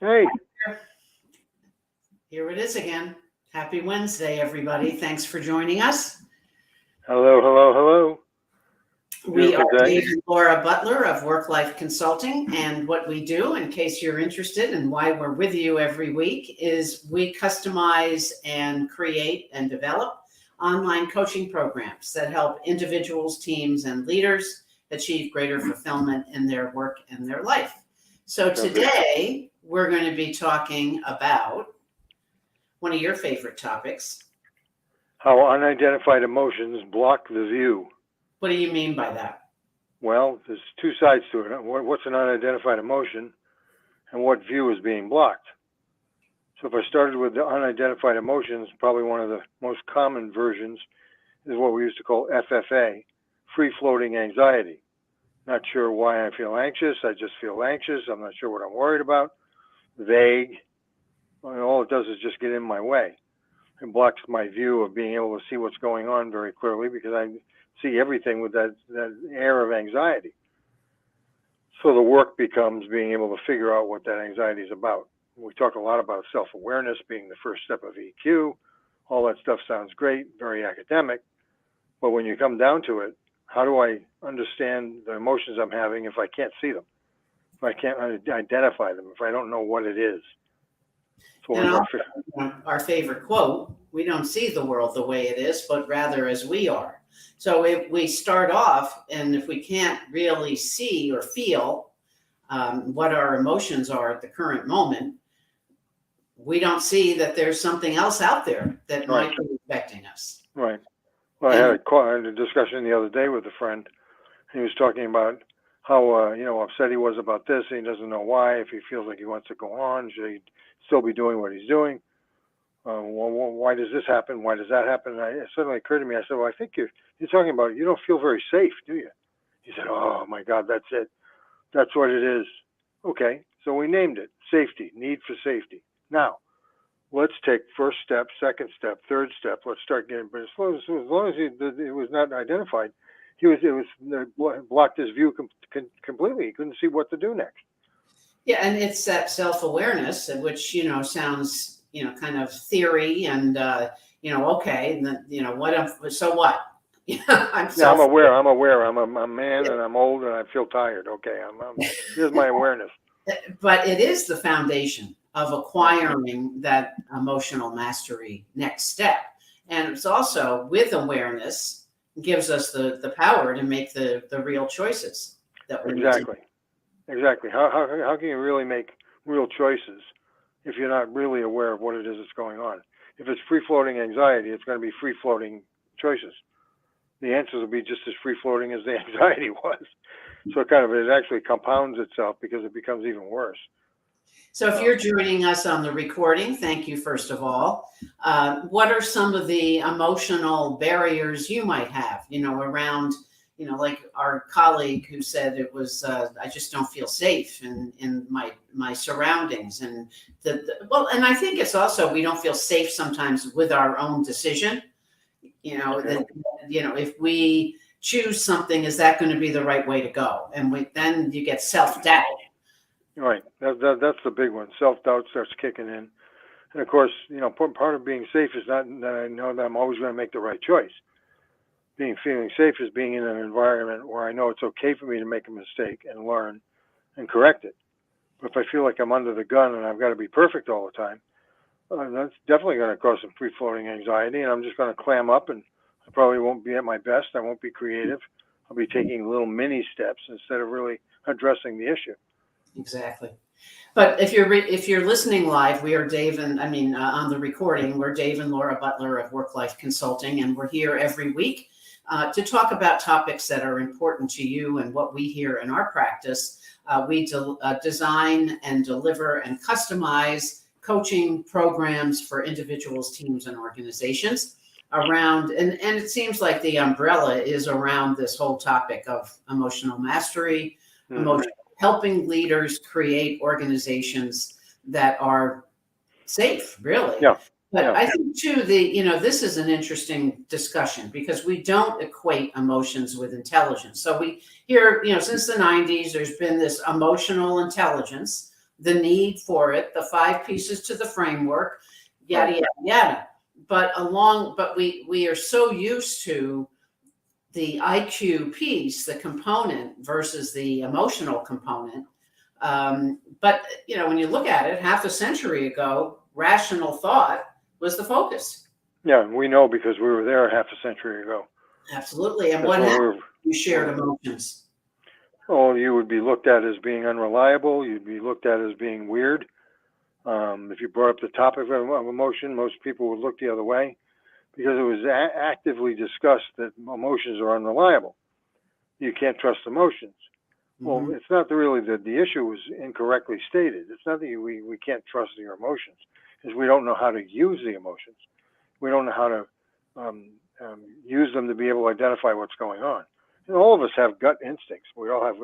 Hey, Here it is again. Happy Wednesday, everybody. Thanks for joining us. hello, hello, hello. We are Beautiful day. Dave and Laura Butler of Work Life Consulting. And what we do, in case you're interested and why we're with you every week, is we customize and create and develop online coaching programs that help individuals, teams, and leaders achieve greater fulfillment in their work and their life. So Perfect. today, we're going to be talking about one of your favorite topics. How unidentified emotions block the view. What do you mean by that? Well, there's two sides to it. What's an unidentified emotion and what view is being blocked? So if I started with the unidentified emotions, probably one of the most common versions is what we used to call FFA, free-floating anxiety. Not sure why I feel anxious. I just feel anxious. I'm not sure what I'm worried about. Vague. All it does is just get in my way. It blocks my view of being able to see what's going on very clearly because I see everything with that air of anxiety. So the work becomes being able to figure out what that anxiety is about. We talk a lot about self-awareness being the first step of EQ. All that stuff sounds great, very academic. But when you come down to it, how do I understand the emotions I'm having if I can't see them? If I can't identify them, if I don't know what it is? And our favorite quote, we don't see the world the way it is, but rather as we are. So if we start off and if we can't really see or feel what our emotions are at the current moment, we don't see that there's something else out there that might be affecting us. Right. Well, I had a discussion the other day with a friend. He was talking about how upset he was about this, and he doesn't know why. If he feels like he wants to go on, should he still be doing what he's doing? Why does this happen? Why does that happen? And it suddenly occurred to me. I said, "Well, I think you're talking about you don't feel very safe, do you?" He said, "Oh my God, that's it. That's what it is." Okay, so we named it safety, need for safety. Now, let's take first step, second step, third step. Let's start getting. But as long as it was not identified, it blocked his view completely. He couldn't see what to do next. Yeah, and it's that self-awareness, which sounds kind of theory, and okay, and then what? So what? I'm aware. I'm aware. I'm a man, and I'm old, and I feel tired. Okay, here's my awareness. But it is the foundation of acquiring that emotional mastery next step, and it's also with awareness gives us the power to make the real choices that we exactly. Exactly. How can you really make real choices if you're not really aware of what it is that's going on? If it's free-floating anxiety, it's going to be free-floating choices. The answers will be just as free-floating as the anxiety was. So it actually compounds itself because it becomes even worse. So if you're joining us on the recording, thank you, first of all. What are some of the emotional barriers you might have, around like our colleague who said it was, I just don't feel safe in my surroundings. And and I think it's also, we don't feel safe sometimes with our own decision. If we choose something, is that going to be the right way to go? And then you get self-doubt. Right. That's the big one. Self-doubt starts kicking in. And of course, part of being safe is not that I know that I'm always going to make the right choice. Feeling safe is being in an environment where I know it's okay for me to make a mistake and learn and correct it. But if I feel like I'm under the gun and I've got to be perfect all the time, that's definitely going to cause some free-floating anxiety, and I'm just going to clam up, and I probably won't be at my best. I won't be creative. I'll be taking little mini steps instead of really addressing the issue. Exactly. But if you're listening live, we are Dave and on the recording, we're Dave and Laura Butler of Work Life Consulting, and we're here every week to talk about topics that are important to you and what we hear in our practice. We design and deliver and customize coaching programs for individuals, teams, and organizations around, and it seems like the umbrella is around this whole topic of emotional mastery, helping leaders create organizations that are safe, really. Yeah. But I think too, this is an interesting discussion because we don't equate emotions with intelligence. So we hear, since the 90s, there's been this emotional intelligence, the need for it, the 5 pieces to the framework, yada, yada, yada. But we are so used to the IQ piece, the component versus the emotional component. But when you look at it, half a century ago, rational thought was the focus. Yeah, we know because we were there half a century ago. Absolutely. And what happened? You shared emotions. Oh, you would be looked at as being unreliable. You'd be looked at as being weird. If you brought up the topic of emotion, most people would look the other way because it was actively discussed that emotions are unreliable. You can't trust emotions. Well, it's not really the issue was incorrectly stated. It's not that we can't trust your emotions, because we don't know how to use the emotions. We don't know how to use them to be able to identify what's going on. And all of us have gut instincts. We all have,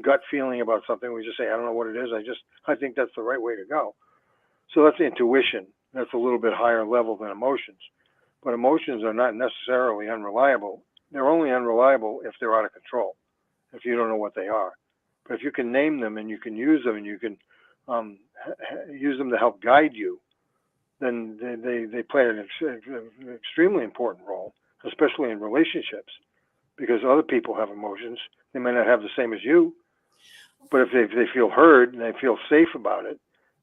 gut feeling about something. We just say, I don't know what it is. I think that's the right way to go. So that's intuition. That's a little bit higher level than emotions. But emotions are not necessarily unreliable. They're only unreliable if they're out of control, if you don't know what they are. But if you can name them and you can use them and you can use them to help guide you, then they play an extremely important role, especially in relationships, because other people have emotions. They may not have the same as you, but if they feel heard and they feel safe about it,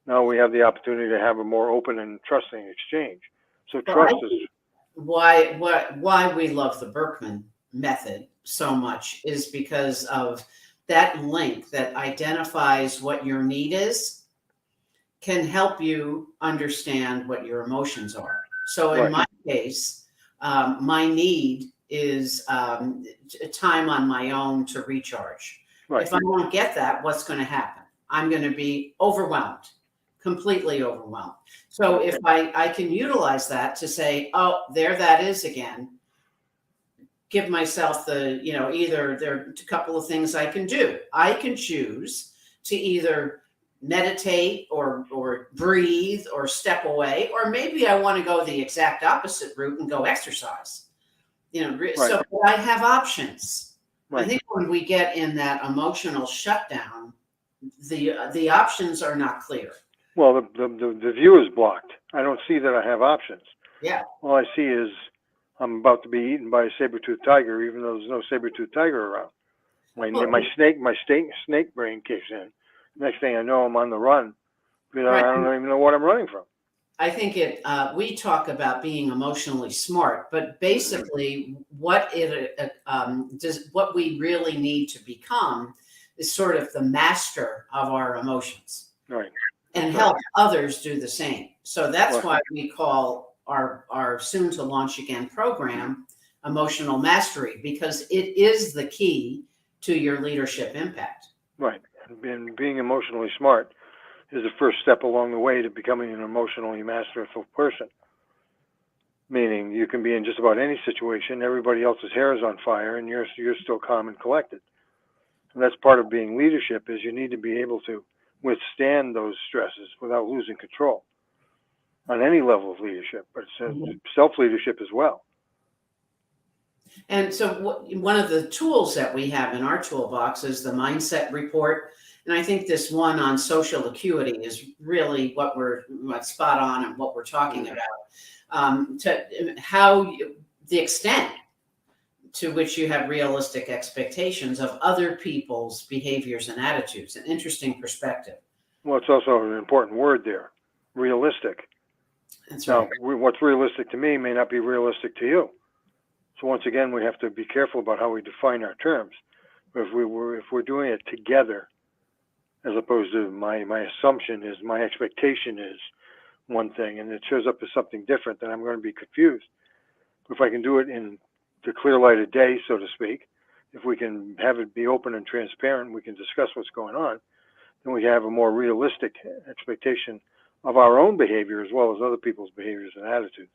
now we have the opportunity to have a more open and trusting exchange. So trust is why we love the Berkman method so much is because of that link that identifies what your need is, can help you understand what your emotions are. So in my case, my need is time on my own to recharge. If I don't get that, what's going to happen? I'm going to be overwhelmed, completely overwhelmed. So if I can utilize that to say, oh, there that is again, give myself the, either there are a couple of things I can do. I can choose to either meditate or breathe or step away, or maybe I want to go the exact opposite route and go exercise. So I have options. I think when we get in that emotional shutdown, the options are not clear. Well, the view is blocked. I don't see that I have options. Yeah. All I see is I'm about to be eaten by a saber-toothed tiger, even though there's no saber-toothed tiger around. My snake brain kicks in. Next thing I know, I'm on the run. I don't even know what I'm running from. I think we talk about being emotionally smart, but basically what we really need to become is sort of the master of our emotions. Right. And help others do the same. So that's why we call our soon to launch again program Emotional Mastery, because it is the key to your leadership impact. Right. And being emotionally smart is the first step along the way to becoming an emotionally masterful person. Meaning you can be in just about any situation, everybody else's hair is on fire, and you're still calm and collected. And that's part of being leadership, is you need to be able to withstand those stresses without losing control on any level of leadership, but self-leadership as well. And so one of the tools that we have in our toolbox is the mindset report. And I think this one on social acuity is really what's spot on and what we're talking about. The extent to which you have realistic expectations of other people's behaviors and attitudes. An interesting perspective. Well, it's also an important word there, realistic. That's right. Now, what's realistic to me may not be realistic to you. So once again, we have to be careful about how we define our terms. But if we're doing it together, as opposed to my assumption is, my expectation is one thing, and it shows up as something different, then I'm going to be confused. If I can do it in the clear light of day, so to speak, if we can have it be open and transparent, we can discuss what's going on, then we have a more realistic expectation of our own behavior as well as other people's behaviors and attitudes.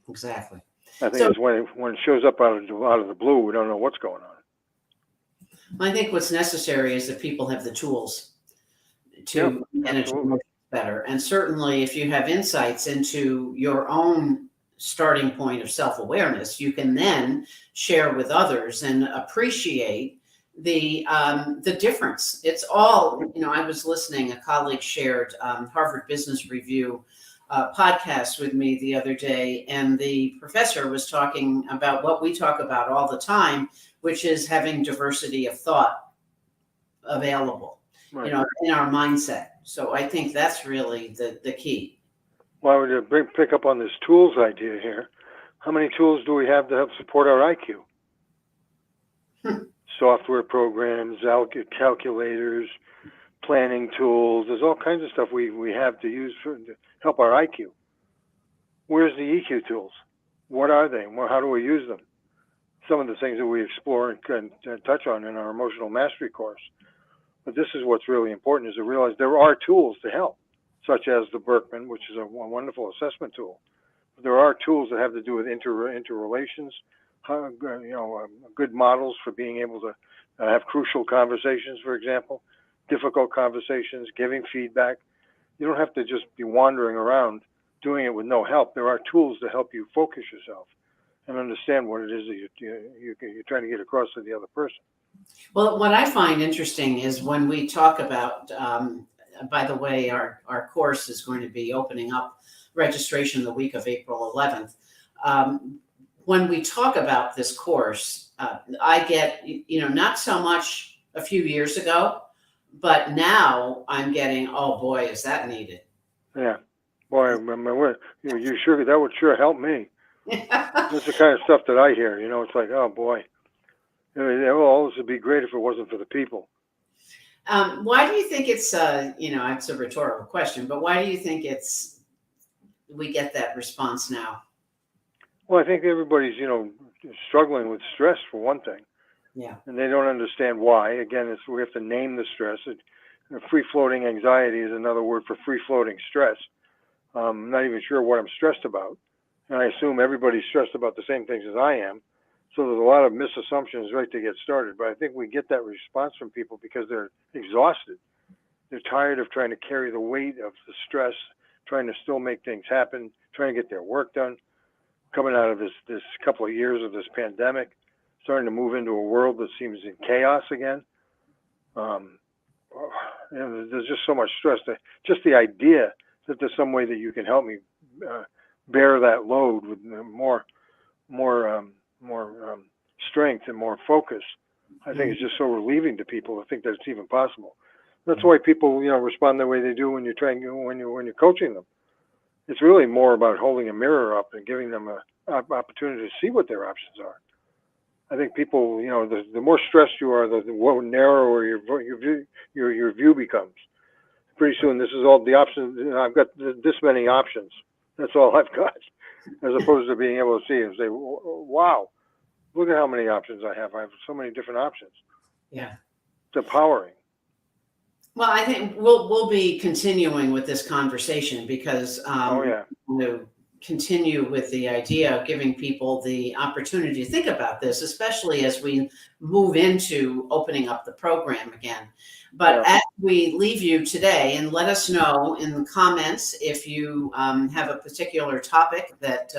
Exactly. I think it's when it shows up out of the blue, we don't know what's going on. I think what's necessary is that people have the tools to manage emotions better. And certainly if you have insights into your own starting point of self-awareness, you can then share with others and appreciate the difference. It's all, I was listening, a colleague shared Harvard Business Review podcast with me the other day, and the professor was talking about what we talk about all the time, which is having diversity of thought available, Right. in our mindset. So I think that's really the key. Well, I would pick up on this tools idea here. How many tools do we have to help support our IQ? Software programs, calculators, planning tools. There's all kinds of stuff we have to use to help our IQ. Where's the EQ tools? What are they? How do we use them? Some of the things that we explore and touch on in our emotional mastery course. But this is what's really important, is to realize there are tools to help, such as the Berkman, which is a wonderful assessment tool. But there are tools that have to do with interrelations, good models for being able to have crucial conversations, for example, difficult conversations, giving feedback. You don't have to just be wandering around doing it with no help. There are tools to help you focus yourself and understand what it is that you're trying to get across to the other person. Well, what I find interesting is when we talk about, by the way, our course is going to be opening up registration the week of April 11th. When we talk about this course, I get, not so much a few years ago, but now I'm getting, oh boy, is that needed. Yeah. Boy, you sure, that would sure help me. That's the kind of stuff that I hear, it's like, oh boy. All this would be great if it wasn't for the people. Why do you think it's, it's a rhetorical question, but why do you think we get that response now? Well, I think everybody's, struggling with stress for one thing. Yeah. And they don't understand why. Again, we have to name the stress. Free-floating anxiety is another word for free-floating stress. I'm not even sure what I'm stressed about. And I assume everybody's stressed about the same things as I am. So there's a lot of misassumptions right to get started. But I think we get that response from people because they're exhausted. They're tired of trying to carry the weight of the stress, trying to still make things happen, trying to get their work done, coming out of this couple of years of this pandemic, starting to move into a world that seems in chaos again. There's just so much stress. Just the idea that there's some way that you can help me bear that load with more strength and more focus, I think is just so relieving to people. I think that it's even possible. That's why people, respond the way they do when you're coaching them. It's really more about holding a mirror up and giving them an opportunity to see what their options are. I think people, the more stressed you are, the narrower your view becomes. Pretty soon, this is all the options. I've got this many options. That's all I've got, as opposed to being able to see and say, "Wow, look at how many options I have. I have so many different options." Yeah, it's empowering. Well, I think we'll be continuing with this conversation because continue with the idea of giving people the opportunity to think about this, especially as we move into opening up the program again. But as we leave you today, and let us know in the comments if you have a particular topic that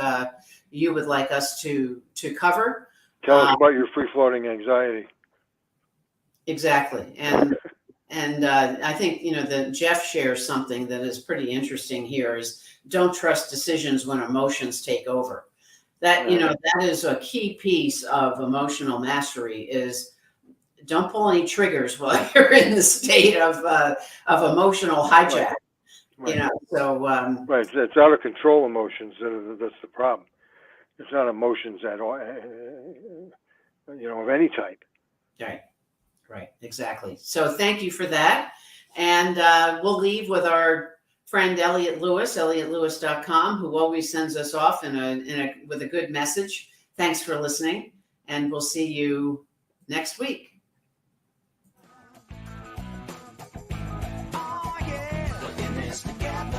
you would like us to cover. Tell us about your free-floating anxiety. Exactly. And I think, that Jeff shares something that is pretty interesting here is don't trust decisions when emotions take over. That, that is a key piece of emotional mastery is don't pull any triggers while you're in the state of emotional hijack. Right. Right. It's out of control emotions. That's the problem. It's not emotions at all, of any type. Right, exactly. So thank you for that. And we'll leave with our friend Elliot Lewis, elliotlewis.com, who always sends us off with a good message. Thanks for listening, and we'll see you next week.